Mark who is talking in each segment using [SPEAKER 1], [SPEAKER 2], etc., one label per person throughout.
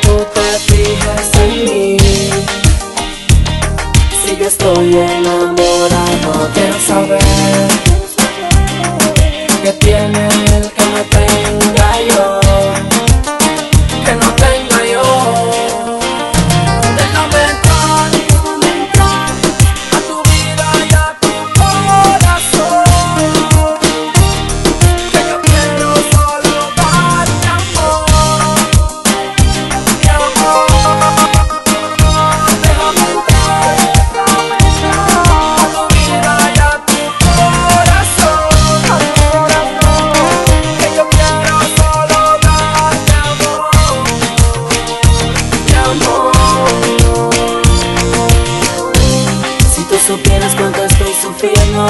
[SPEAKER 1] tú te fijes en mí. Si yo estoy enamorado, quiero saber qué tiene él que me tenga yo, que no tenga yo. Déjame entrar a tu vida y a tu corazón, que yo quiero solo darte amor, mi amor. Déjame entrar a tu vida y a tu corazón, que yo quiero solo darte amor, mi amor. Si tú supieras cuánto estoy sufriendo,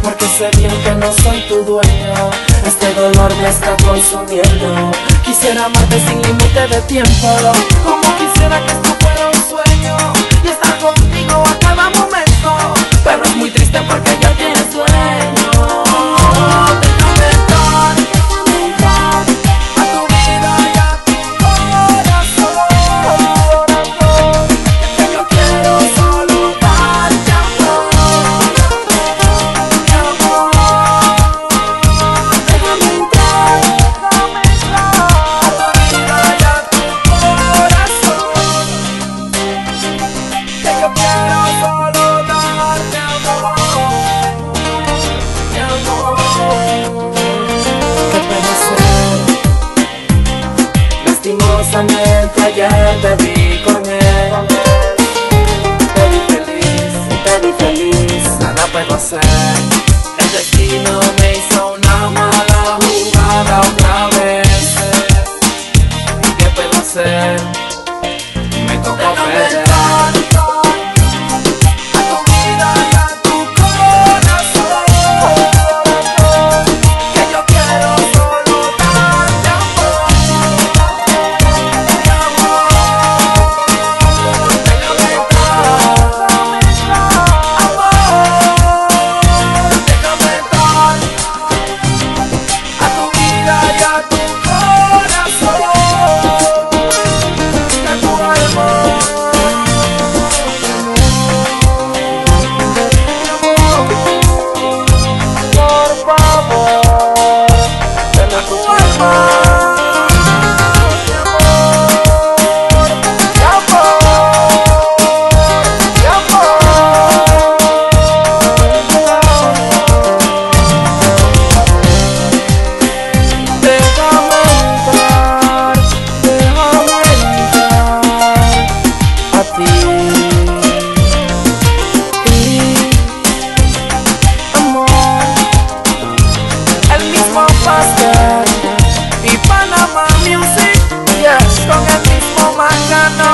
[SPEAKER 1] porque sé bien que no soy tu dueño. Este dolor me está consumiendo. Quisiera amarte sin límite de tiempo, como quisiera que esto fuera un sueño y estar contigo a cada momento. Pero es muy triste porque ya tienes sueño. Déjame entrar a tu vida y a tu corazón, que yo quiero solo darte amor, mi amor. Déjame entrar a tu vida y a tu corazón, que yo quiero solo darte amor, mi amor. ¿Qué puedo hacer? Lastimosamente ayer te vi con él. Te vi feliz, nada puedo hacer. El destino me hizo una mala jugada otra vez. ¿Y qué puedo hacer? Me tocó perder. A tu vida y a tu corazón, que yo quiero solo darte amor, mi amor. Déjame entrar, amor. Déjame entrar a tu vida y a tu corazón, que tu alma, por favor, ven a tu alma, mi amor, mi amor, mi amor. Déjame entrar a ti. Amor, el mismo pastel y Panama Music, yes, con el mismo Mangano,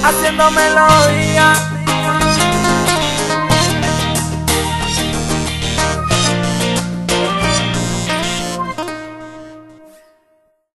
[SPEAKER 1] haciendo melodía.